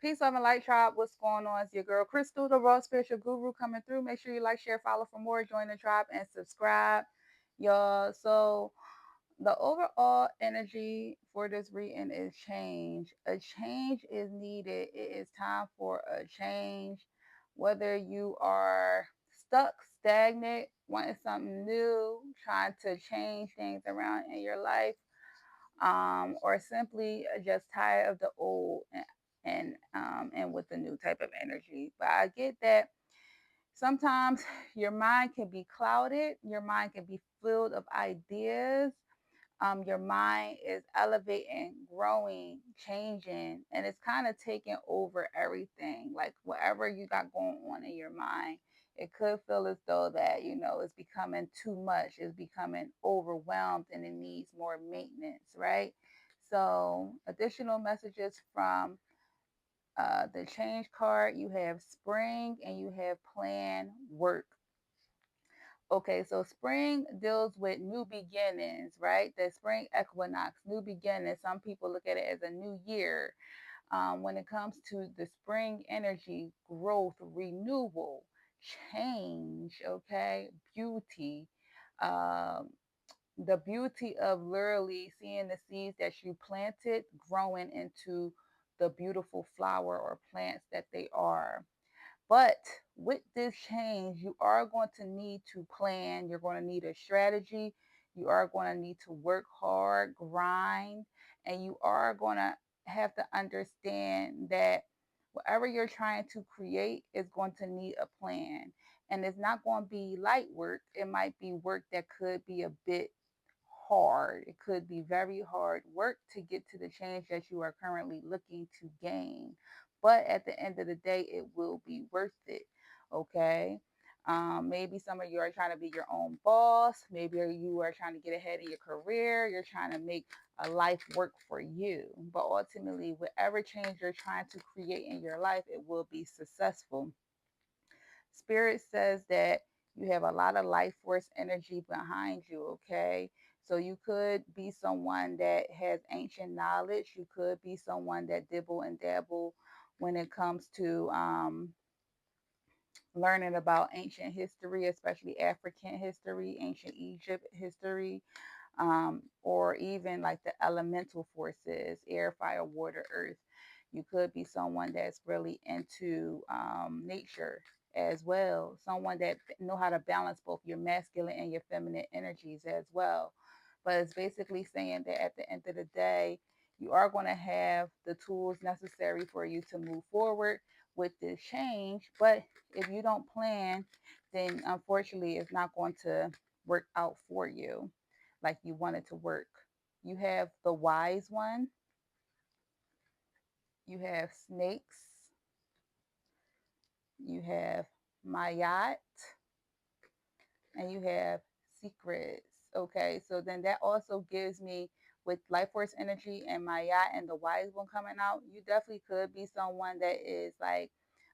Peace, love, and light, tribe. What's going on? It's your girl Crystal, the Raw Spiritual Guru, coming through. Make sure you like, share, follow for more. Join the tribe and subscribe, y'all. So the overall energy for this reading is change. A change is needed. It is time for a change. Whether you are stuck, stagnant, wanting something new, trying to change things around in your life, or simply just tired of the old and with the new type of energy. But I get that sometimes your mind can be clouded, your mind can be filled of ideas. Your mind is elevating, growing, changing, and it's kind of taking over everything. Like whatever you got going on in your mind, it could feel as though that, it's becoming too much, it's becoming overwhelmed, and it needs more maintenance, right? So, additional messages from the change card, you have spring and you have plan work. Okay, so spring deals with new beginnings, right? The spring equinox, new beginnings. Some people look at it as a new year. When it comes to the spring energy, growth, renewal, change, okay, beauty, um, the beauty of literally seeing the seeds that you planted growing into the beautiful flower or plants that they are. But with this change, you are going to need to plan. You're going to need a strategy. You are going to need to work hard, grind, and you are going to have to understand that whatever you're trying to create is going to need a plan. And it's not going to be light work. It might be work that could be a bit hard. It could be very hard work to get to the change that you are currently looking to gain. But at the end of the day, it will be worth it. Okay. Maybe some of you are trying to be your own boss. Maybe you are trying to get ahead in your career. You're trying to make a life work for you. But ultimately, whatever change you're trying to create in your life, it will be successful. Spirit says that you have a lot of life force energy behind you, okay? So you could be someone that has ancient knowledge. You could be someone that dibble and dabble when it comes to learning about ancient history, especially African history, ancient Egypt history, or even like the elemental forces, air, fire, water, earth. You could be someone that's really into nature as well, someone that know how to balance both your masculine and your feminine energies as well. But it's basically saying that at the end of the day, you are going to have the tools necessary for you to move forward with this change. But if you don't plan, then unfortunately, it's not going to work out for you like you want it to work. You have the wise one, you have snakes, you have Mayat, and you have secrets. Okay, so then that also gives me with life force energy and Mayat and the wise one coming out, you definitely could be someone that is like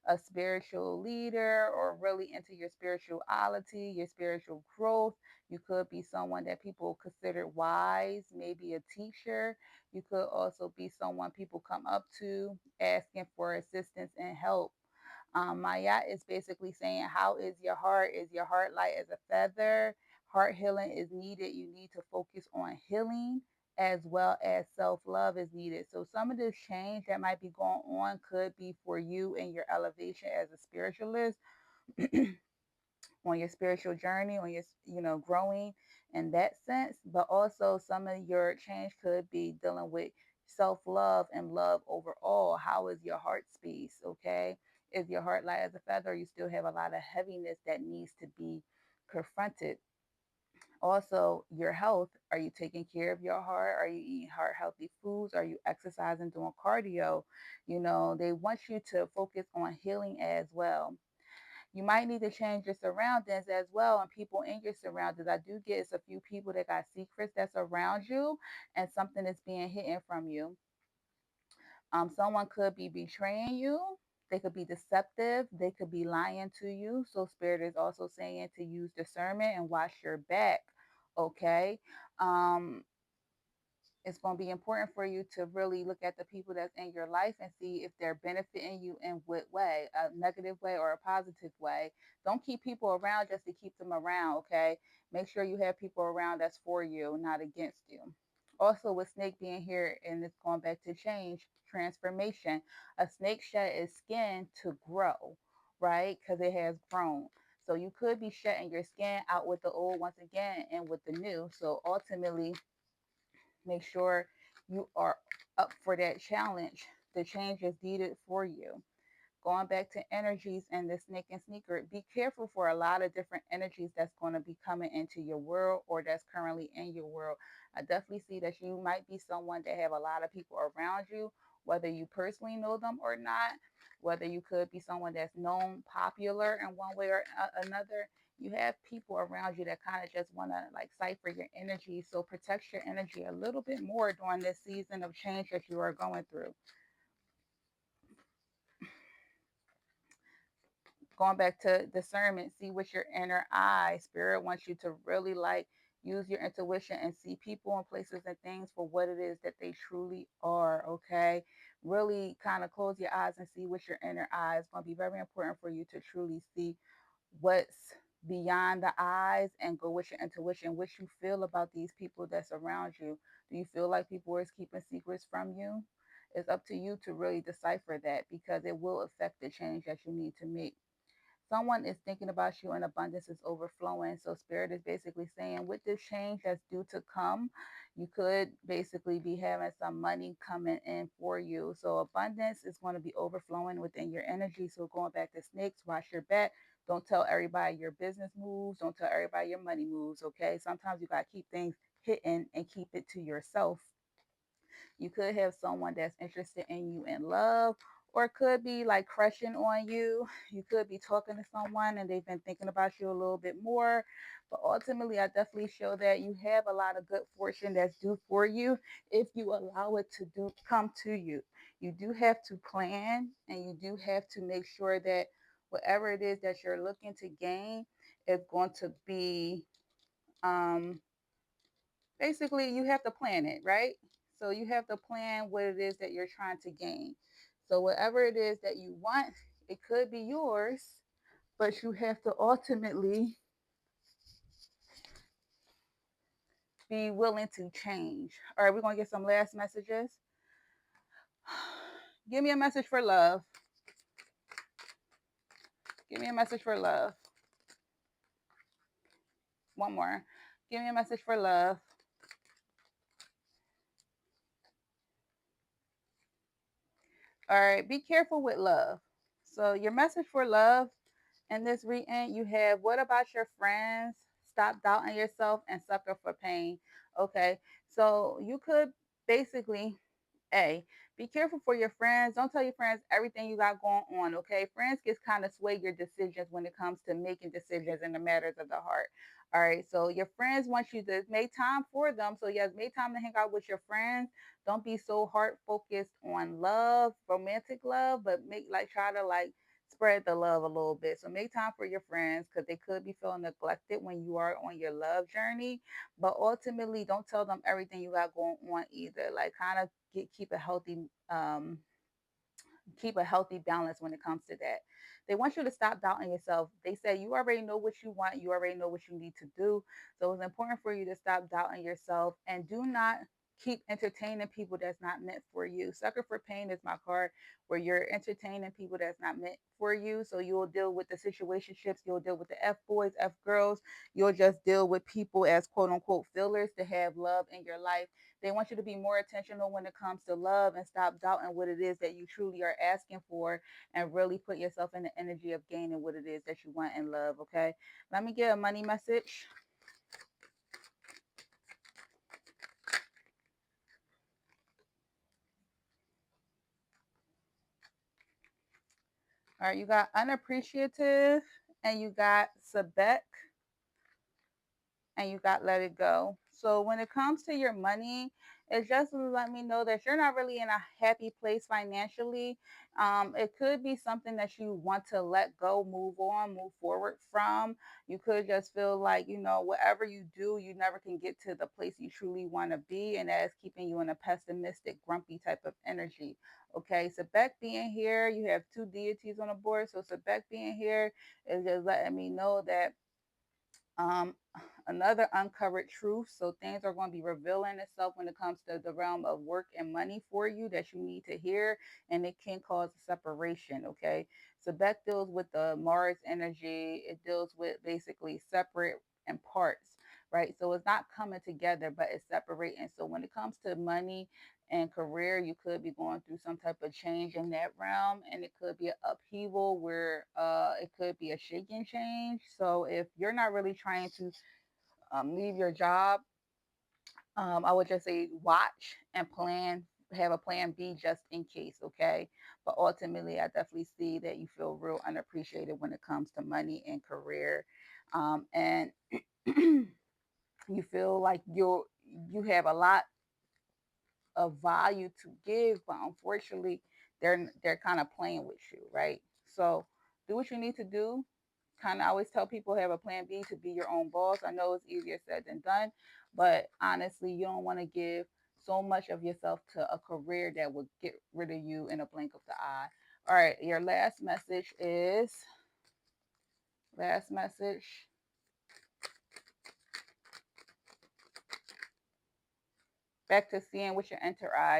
a spiritual leader or really into your spirituality, your spiritual growth. You could be someone that people consider wise, maybe a teacher. You could also be someone people come up to asking for assistance and help. Maya is basically saying, how is your heart? Is your heart light as a feather? Heart healing is needed. You need to focus on healing as well as self love is needed. So, some of this change that might be going on could be for you and your elevation as a spiritualist on your spiritual journey, on your, growing in that sense. But also, some of your change could be dealing with self love and love overall. How is your heart space? Okay. Is your heart light as a feather? Or you still have a lot of heaviness that needs to be confronted. Also, your health. Are you taking care of your heart? Are you eating heart healthy foods? Are you exercising, doing cardio? They want you to focus on healing as well. You might need to change your surroundings as well and people in your surroundings. I do get it's a few people that got secrets that's around you and something is being hidden from you. Someone could be betraying you. They could be deceptive. They could be lying to you. So spirit is also saying to use discernment and watch your back. Okay. Um, it's going to be important for you to really look at the people that's in your life and see if they're benefiting you in what way, a negative way or a positive way. Don't keep people around just to keep them around, okay? Make sure you have people around that's for you, not against you. Also, with snake being here and it's going back to change, transformation, a snake shed its skin to grow, right? Because it has grown. So you could be shedding your skin out with the old once again and with the new. So ultimately, make sure you are up for that challenge. The change is needed for you. Going back to energies and the snake and sneaker, be careful for a lot of different energies that's going to be coming into your world or that's currently in your world. I definitely see that you might be someone that have a lot of people around you, whether you personally know them or not, whether you could be someone that's known popular in one way or another. You have people around you that kind of just want to like cipher your energy. So protect your energy a little bit more during this season of change that you are going through. Going back to discernment, see with your inner eye. Spirit wants you to really like use your intuition and see people and places and things for what it is that they truly are. Okay. Really kind of close your eyes and see with your inner eye. It's going to be very important for you to truly see what's beyond the eyes and go with your intuition, what you feel about these people that's around you. Do you feel like people is keeping secrets from you? It's up to you to really decipher that because it will affect the change that you need to make. Someone is thinking about you and abundance is overflowing. So spirit is basically saying with this change that's due to come, you could basically be having some money coming in for you. So abundance is going to be overflowing within your energy. So going back to snakes, watch your back. Don't tell everybody your business moves. Don't tell everybody your money moves. Okay. Sometimes you got to keep things hidden and keep it to yourself. You could have someone that's interested in you in love, or could be like crushing on you. You could be talking to someone and they've been thinking about you a little bit more. But ultimately, I definitely show that you have a lot of good fortune that's due for you if you allow it to do come to you. You do have to plan and you do have to make sure that whatever it is that you're looking to gain is going to be um, basically you have to plan it, right? So you have to plan what it is that you're trying to gain. So whatever it is that you want, it could be yours, but you have to ultimately be willing to change. All right, we're going to get some last messages. Give me a message for love. Give me a message for love. One more. Give me a message for love. All right, be careful with love. So your message for love in this reading, you have what about your friends? Stop doubting yourself and suffer for pain. Okay, so you could basically A, be careful for your friends. Don't tell your friends everything you got going on, okay? Friends can kind of sway your decisions when it comes to making decisions in the matters of the heart. All right, so your friends want you to make time for them. So, yes, make time to hang out with your friends. Don't be so heart focused on love, romantic love, but make like try to like spread the love a little bit. So, make time for your friends because they could be feeling neglected when you are on your love journey. But ultimately, don't tell them everything you got going on either. Like, kind of keep a healthy balance when it comes to that. They want you to stop doubting yourself. They say you already know what you want, you already know what you need to do. So it's important for you to stop doubting yourself and do not keep entertaining people that's not meant for you. Sucker for pain is my card where you're entertaining people that's not meant for you. So you'll deal with the situationships, you'll deal with the F boys, F girls, you'll just deal with people as quote unquote fillers to have love in your life. They want you to be more intentional when it comes to love and stop doubting what it is that you truly are asking for and really put yourself in the energy of gaining what it is that you want in love. Okay. Let me get a money message. All right. You got unappreciative and you got Sebek and you got let it go. So when it comes to your money, it just let me know that you're not really in a happy place financially. It could be something that you want to let go, move on, move forward from. You could just feel like, whatever you do, you never can get to the place you truly want to be. And that is keeping you in a pessimistic, grumpy type of energy. Okay. Sebek being here, you have two deities on the board. So Sebek being here is just letting me know that um, another uncovered truth. So things are going to be revealing itself when it comes to the realm of work and money for you that you need to hear, and it can cause a separation. Okay, so that deals with the Mars energy. It deals with basically separate and parts, right? So it's not coming together, but it's separating. So when it comes to money and career, you could be going through some type of change in that realm, and it could be an upheaval where it could be a shaking change. So if you're not really trying to leave your job, I would just say watch and plan, have a plan B just in case, okay? But ultimately, I definitely see that you feel real unappreciated when it comes to money and career, and you feel like you have a lot of value to give, but unfortunately, they're kind of playing with you, right? So do what you need to do. Kind of always tell people have a plan B to be your own boss. I know it's easier said than done, but honestly, you don't want to give so much of yourself to a career that would get rid of you in a blink of the eye. All right, your last message. Back to seeing with your enter eye.